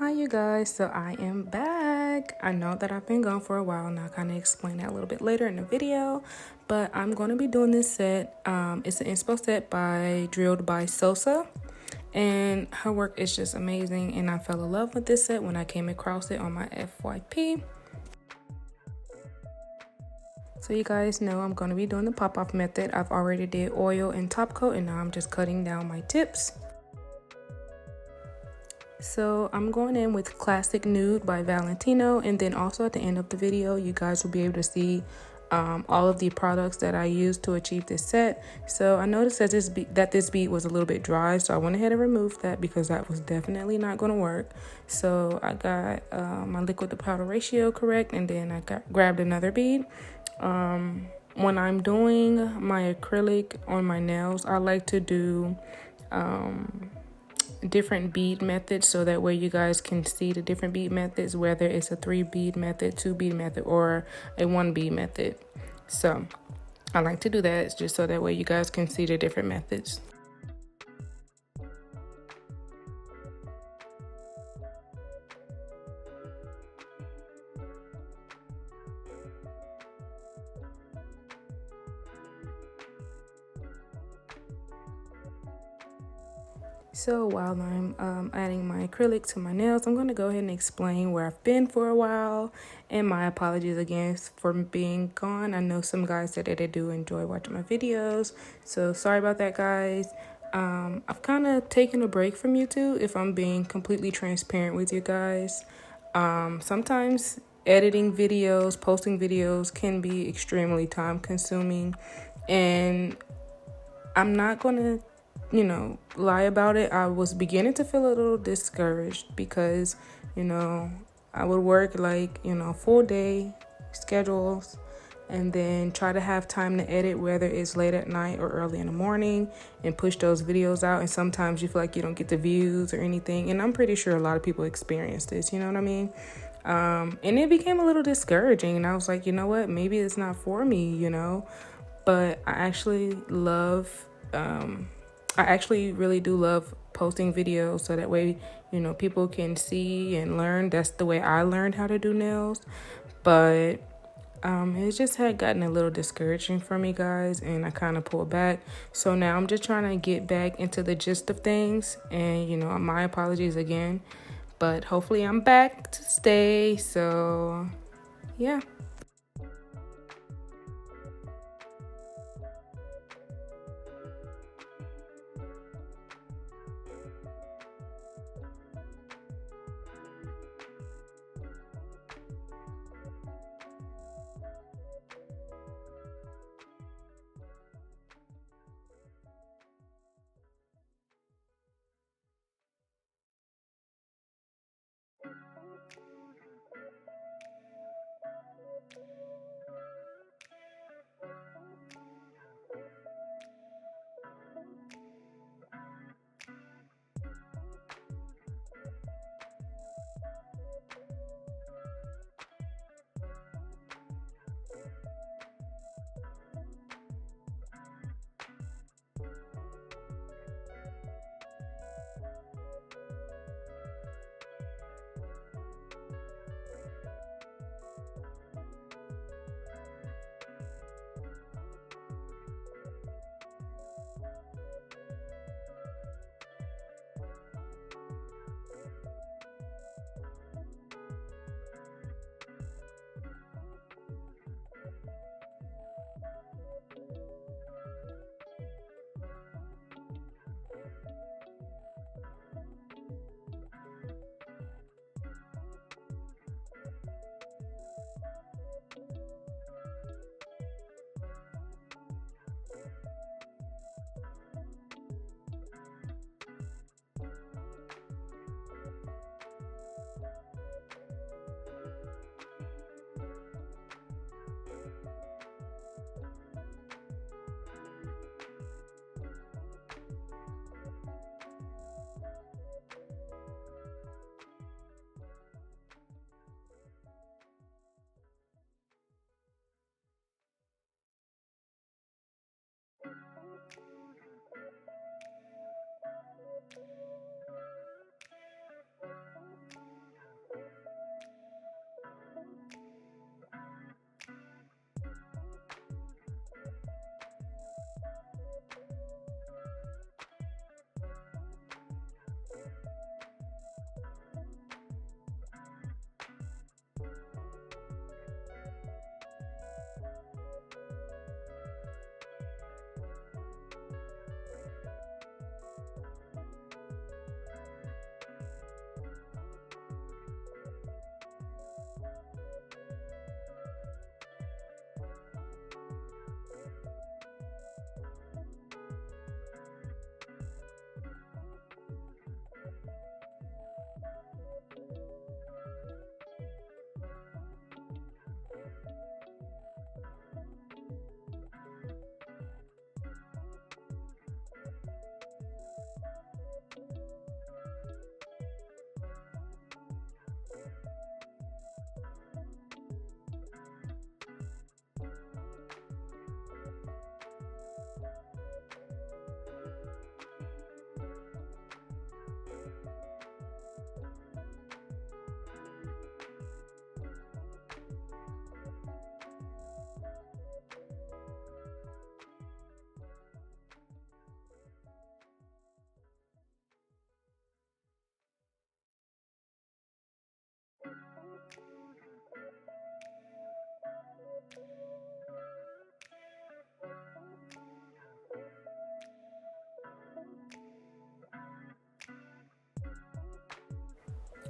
Hi you guys, so I am back. I know that I've been gone for a while and I'll kind of explain that a little bit later in the video, but I'm going to be doing this set. It's an inspo set drilled by Sosa, and her work is just amazing, and I fell in love with this set when I came across it on my FYP. So you guys know I'm going to be doing the pop-off method. I've already did oil and top coat, and now I'm just cutting down my tips. So I'm going in with Classic Nude by Valentino, and then also at the end of the video you guys will be able to see all of the products that I used to achieve this set. So I noticed that this bead was a little bit dry, so I went ahead and removed that because that was definitely not going to work. So I got my liquid to powder ratio correct, and then I grabbed another bead. When I'm doing my acrylic on my nails, I like to do different bead methods so that way you guys can see the different bead methods, whether it's a 3 bead method, 2 bead method, or a 1 bead method. So I like to do that just so that way you guys can see the different methods. So while I'm adding my acrylic to my nails, I'm going to go ahead and explain where I've been for a while, and my apologies again for being gone. I know some guys said that they do enjoy watching my videos, so sorry about that, guys. I've kind of taken a break from YouTube, if I'm being completely transparent with you guys. Sometimes editing videos, posting videos can be extremely time consuming, and I'm not going to lie about it. I was beginning to feel a little discouraged because, I would work full day schedules and then try to have time to edit, whether it's late at night or early in the morning, and push those videos out. And sometimes you feel like you don't get the views or anything. And I'm pretty sure a lot of people experience this, you know what I mean? And it became a little discouraging. And I was like, you know what? Maybe it's not for me, But I actually really do love posting videos so that way, people can see and learn. That's the way I learned how to do nails. But it just had gotten a little discouraging for me, guys, and I kind of pulled back. So now I'm just trying to get back into the gist of things, and my apologies again, but hopefully I'm back to stay. So yeah.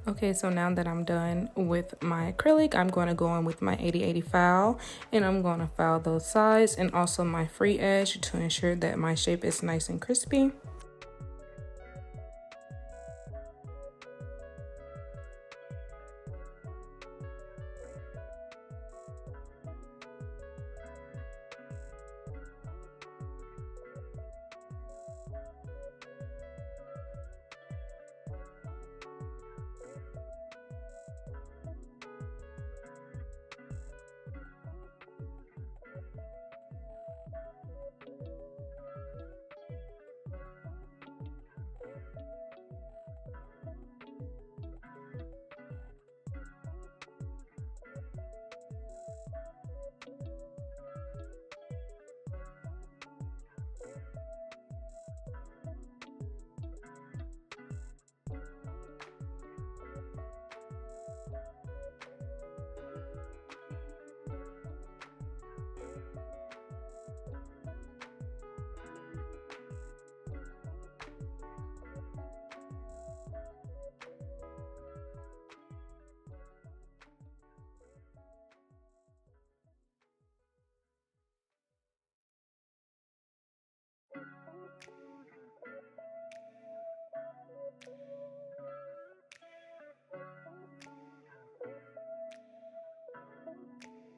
Okay, so now that I'm done with my acrylic, I'm going to go in with my 80/80 file, and I'm going to file those sides and also my free edge to ensure that my shape is nice and crispy.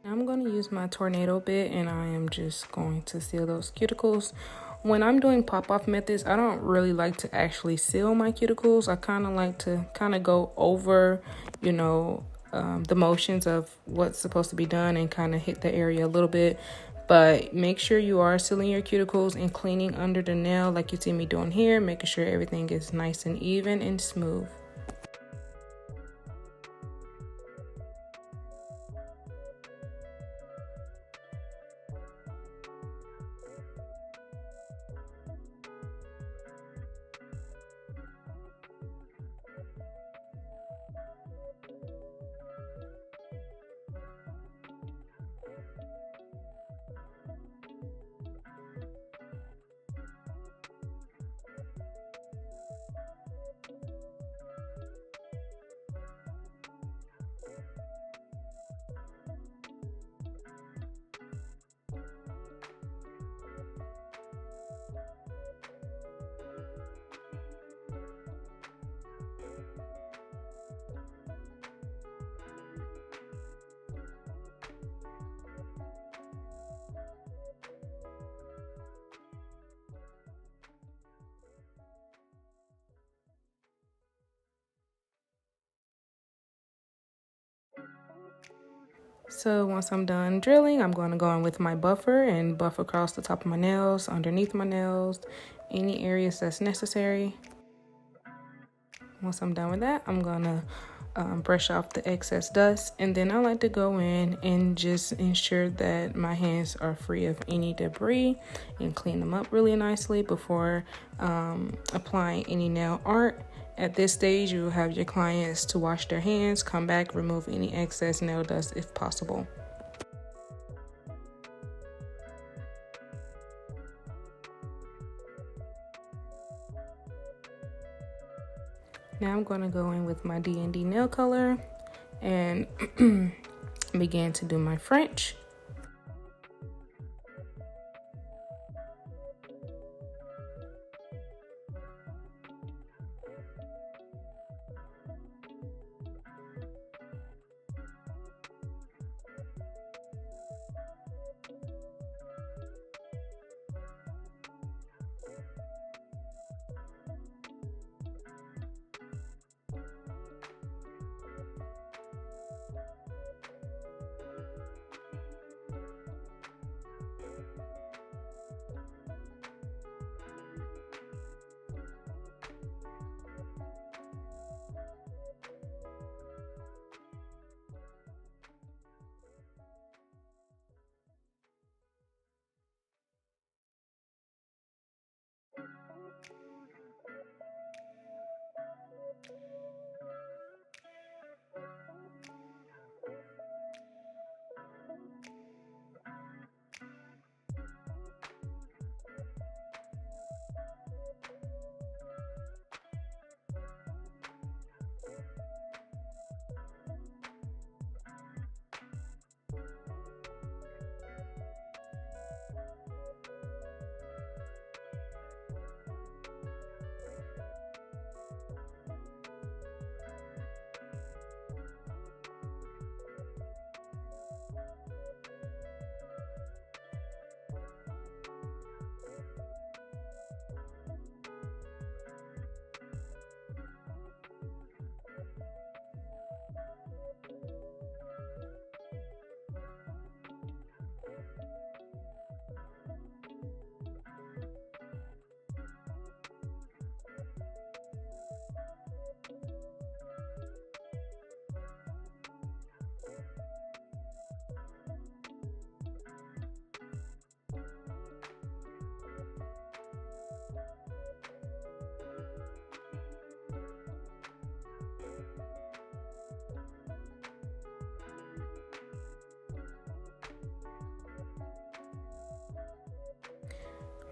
I'm going to use my tornado bit, and I am just going to seal those cuticles. When I'm doing pop-off methods, I don't really like to actually seal my cuticles. I kind of like to go over, the motions of what's supposed to be done and kind of hit the area a little bit. But make sure you are sealing your cuticles and cleaning under the nail like you see me doing here, making sure everything is nice and even and smooth. So once I'm done drilling, I'm going to go in with my buffer and buff across the top of my nails, underneath my nails, any areas that's necessary. Once I'm done with that, I'm going to brush off the excess dust, and then I like to go in and just ensure that my hands are free of any debris and clean them up really nicely before applying any nail art. At this stage, you will have your clients to wash their hands, come back, remove any excess nail dust if possible. Now I'm going to go in with my D&D nail color and begin to do my French.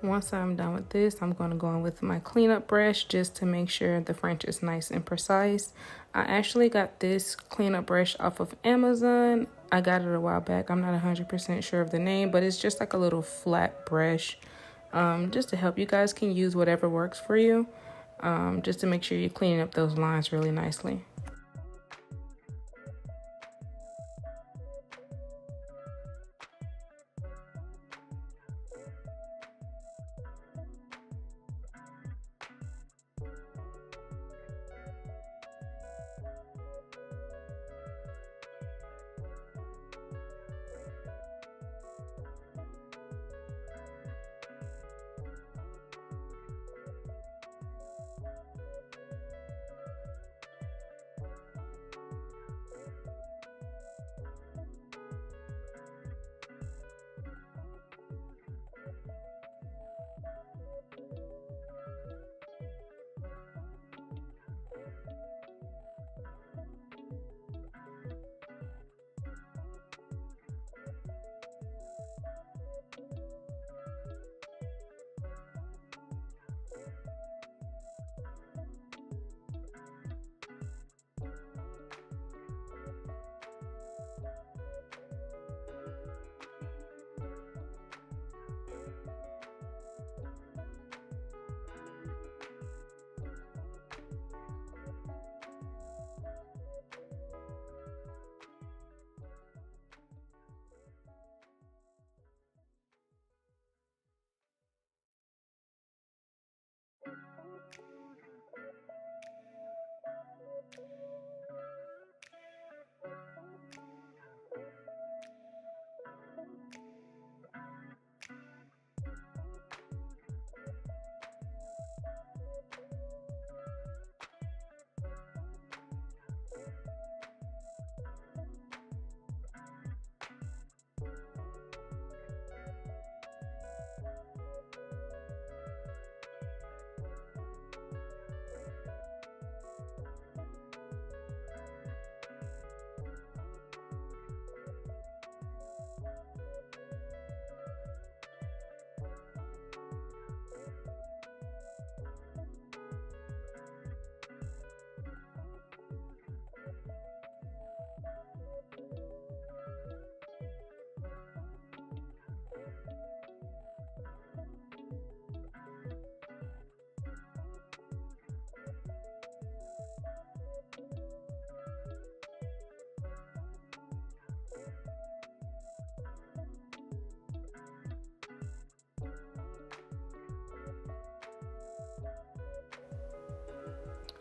Once I'm done with this, I'm going to go in with my cleanup brush just to make sure the French is nice and precise. I actually got this cleanup brush off of Amazon. I got it a while back. I'm not 100% sure of the name, but it's just like a little flat brush, just to help. You guys can use whatever works for you, just to make sure you're cleaning up those lines really nicely.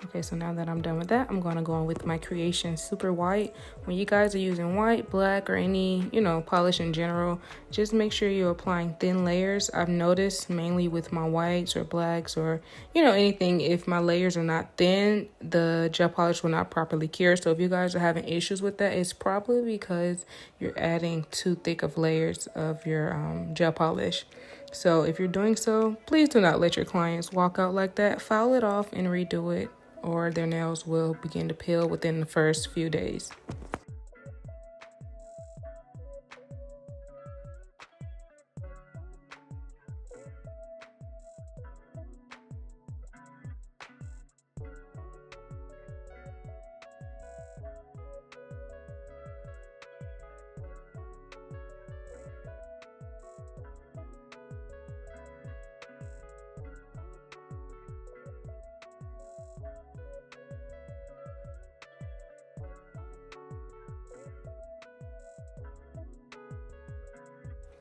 Okay, so now that I'm done with that, I'm going to go on with my Creation Super White. When you guys are using white, black, or any, polish in general, just make sure you're applying thin layers. I've noticed mainly with my whites or blacks or, anything, if my layers are not thin, the gel polish will not properly cure. So if you guys are having issues with that, it's probably because you're adding too thick of layers of your gel polish. So if you're doing so, please do not let your clients walk out like that. File it off and redo it, or their nails will begin to peel within the first few days.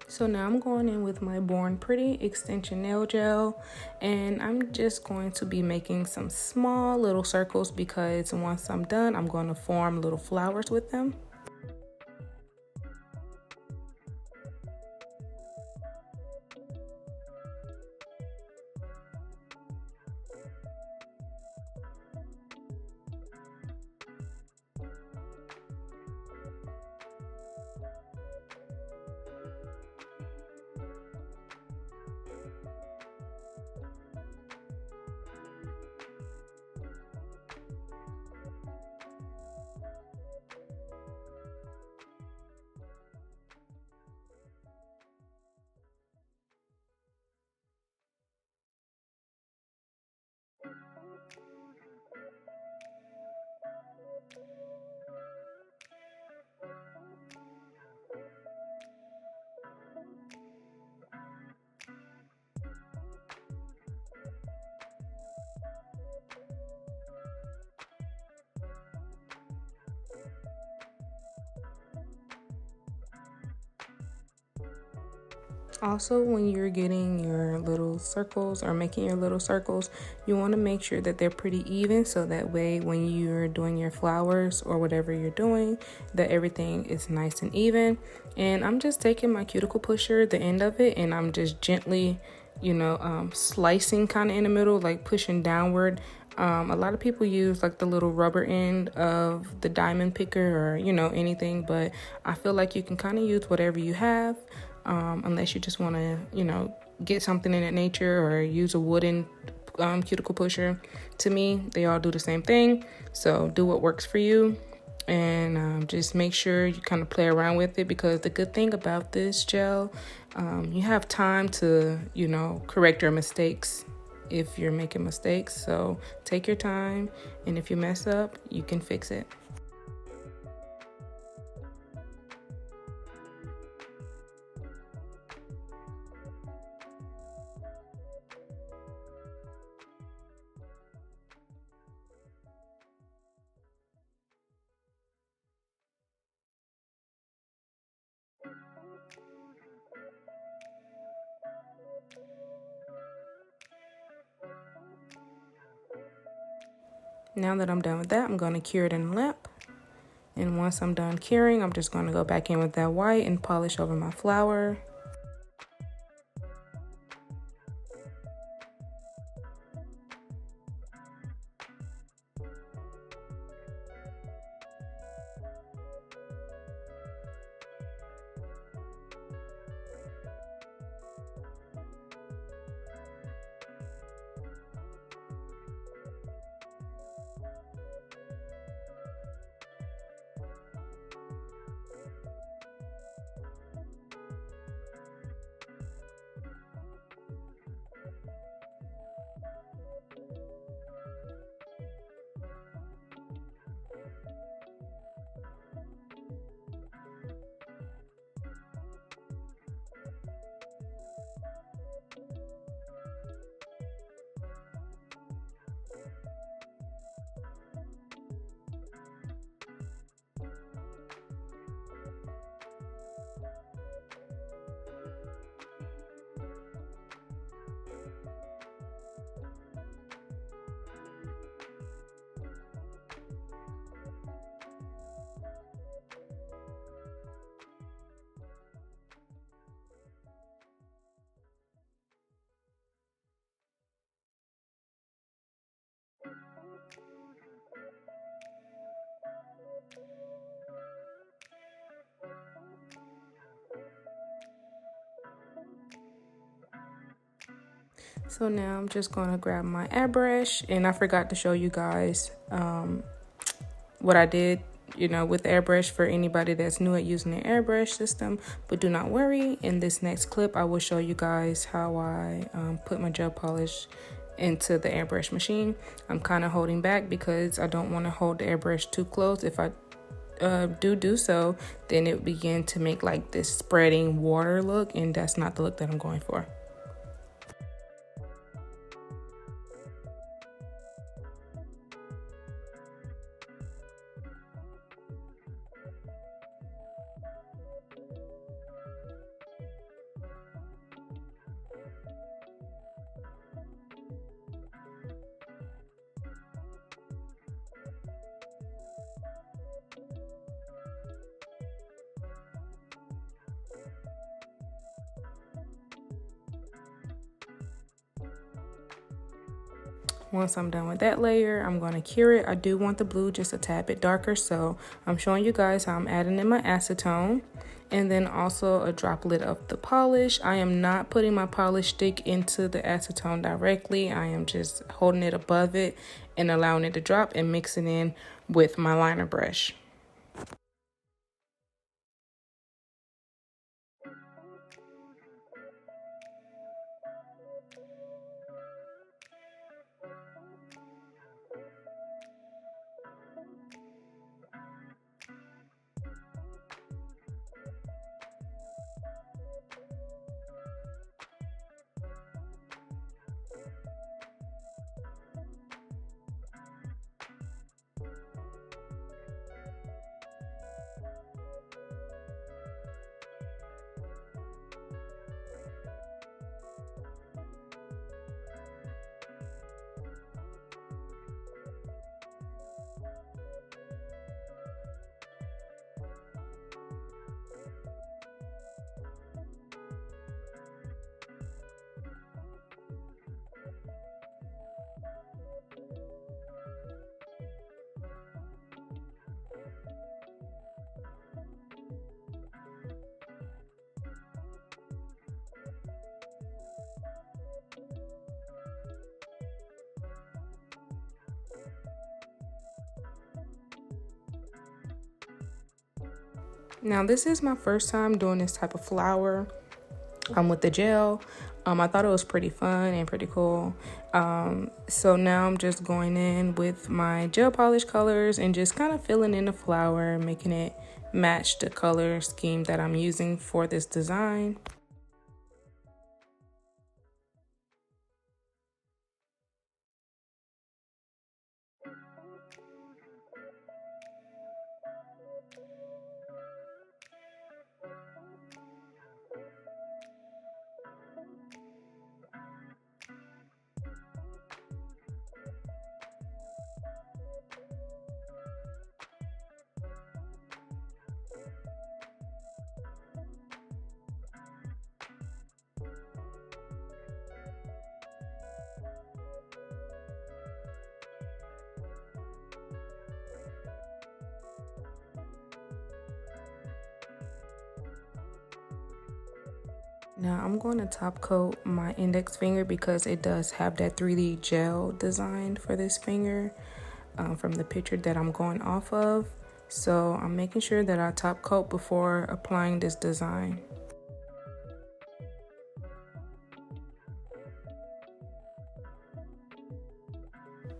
So now I'm going in with my Born Pretty extension nail gel, and I'm just going to be making some small little circles because once I'm done, I'm going to form little flowers with them. Also, when you're getting your little circles or making your little circles, you want to make sure that they're pretty even, so that way when you're doing your flowers or whatever you're doing, that everything is nice and even. And I'm just taking my cuticle pusher, the end of it, and I'm just gently, slicing kind of in the middle, like pushing downward. A lot of people use like the little rubber end of the diamond picker or anything, but I feel like you can kind of use whatever you have, unless you just want to get something in that nature or use a wooden cuticle pusher. To me, they all do the same thing, so do what works for you. And just make sure you kind of play around with it, because the good thing about this gel, you have time to correct your mistakes if you're making mistakes. So take your time, and if you mess up, you can fix it. Now that I'm done with that, I'm going to cure it in the lamp. And once I'm done curing, I'm just going to go back in with that white and polish over my flower. So now I'm just going to grab my airbrush, and I forgot to show you guys what I did, with airbrush, for anybody that's new at using the airbrush system. But do not worry, in this next clip I will show you guys how I put my gel polish into the airbrush machine. I'm kind of holding back because I don't want to hold the airbrush too close. If I do so, then it would begin to make like this spreading water look, and that's not the look that I'm going for. Once I'm done with that layer, I'm going to cure it. I do want the blue just a tad bit darker, so I'm showing you guys how I'm adding in my acetone, and then also a droplet of the polish. I am not putting my polish stick into the acetone directly. I am just holding it above it and allowing it to drop and mixing in with my liner brush. Now this is my first time doing this type of flower with the gel. I thought it was pretty fun and pretty cool. So now I'm just going in with my gel polish colors and just kind of filling in the flower, making it match the color scheme that I'm using for this design. Now I'm going to top coat my index finger because it does have that 3D gel designed for this finger from the picture that I'm going off of. So I'm making sure that I top coat before applying this design.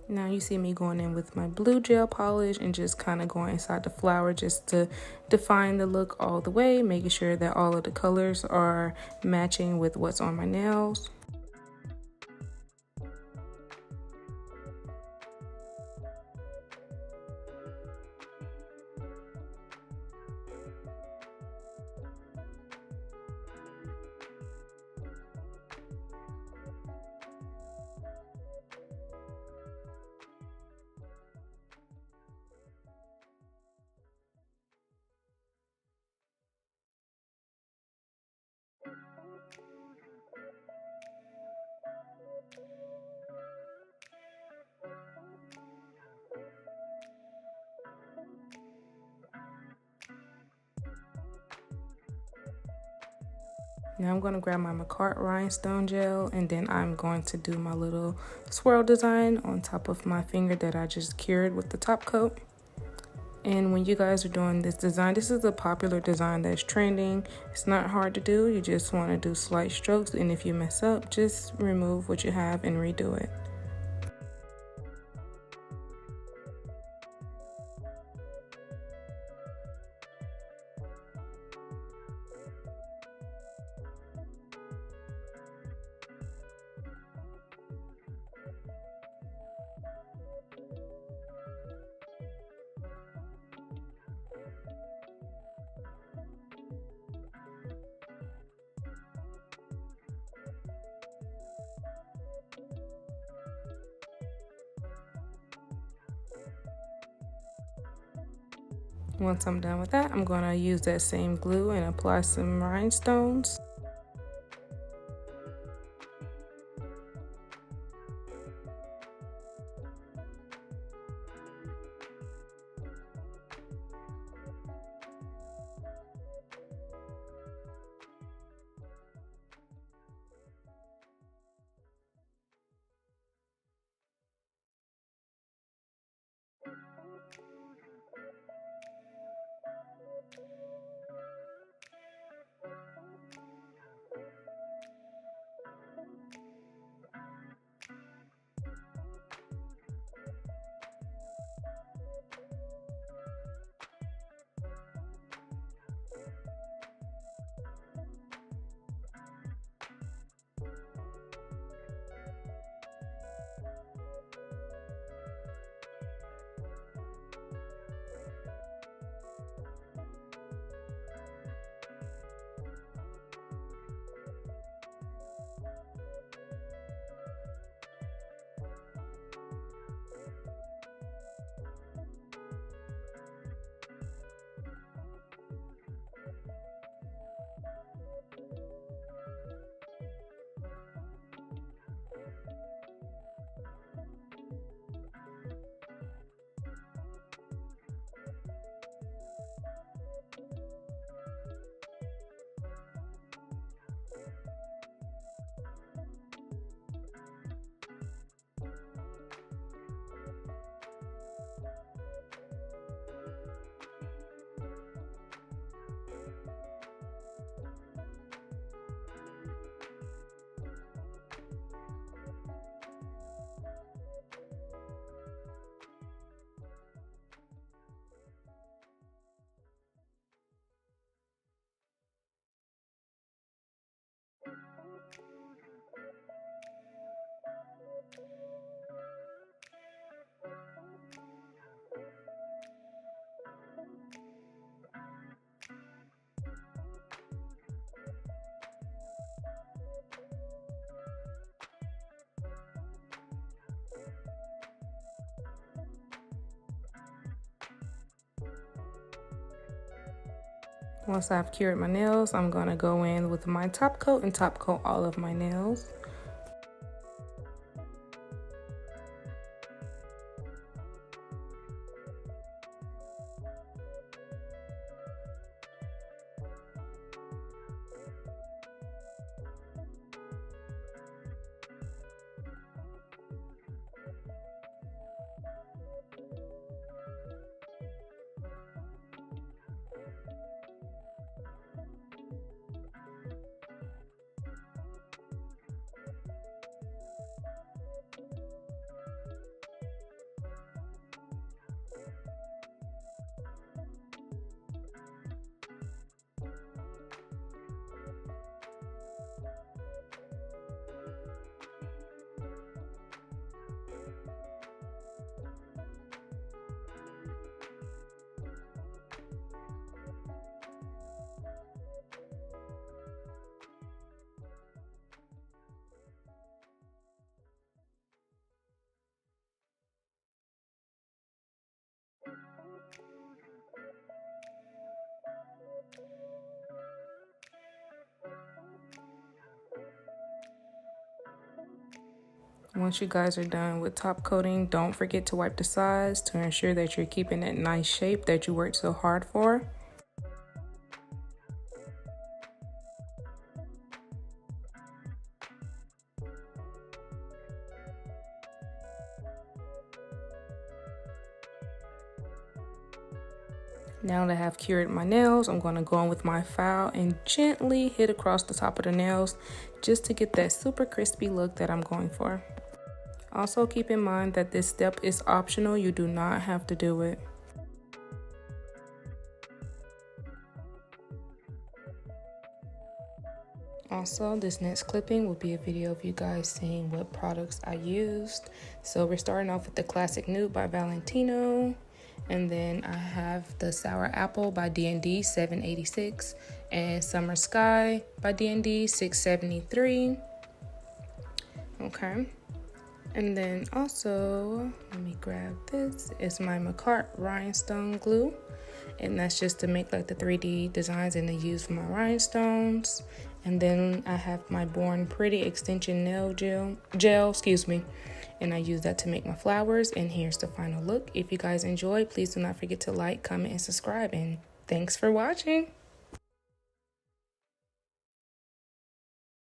Now you see me going in with my blue gel polish and just kind of going inside the flower just to define the look all the way, making sure that all of the colors are matching with what's on my nails. Now I'm going to grab my Rhinestone gel and then I'm going to do my little swirl design on top of my finger that I just cured with the top coat. And when you guys are doing this design, this is a popular design that's trending. It's not hard to do. You just want to do slight strokes, and if you mess up, just remove what you have and redo it. Once I'm done with that, I'm going to use that same glue and apply some rhinestones. Once I've cured my nails, I'm gonna go in with my top coat and top coat all of my nails. Once you guys are done with top coating, don't forget to wipe the sides to ensure that you're keeping that nice shape that you worked so hard for. Now that I have cured my nails, I'm going to go in with my file and gently hit across the top of the nails just to get that super crispy look that I'm going for. Also keep in mind that this step is optional, you do not have to do it. Also, this next clipping will be a video of you guys seeing what products I used. So we're starting off with the Classic Nude by Valentino. And then I have the Sour Apple by D&D 786 and Summer Sky by D&D 673. Okay. And then also, let me grab this. It's my McCart Rhinestone glue. And that's just to make like the 3D designs and to use for my rhinestones. And then I have my Born Pretty extension nail gel, and I use that to make my flowers. And here's the final look. If you guys enjoyed, please do not forget to like, comment, and subscribe. And thanks for watching.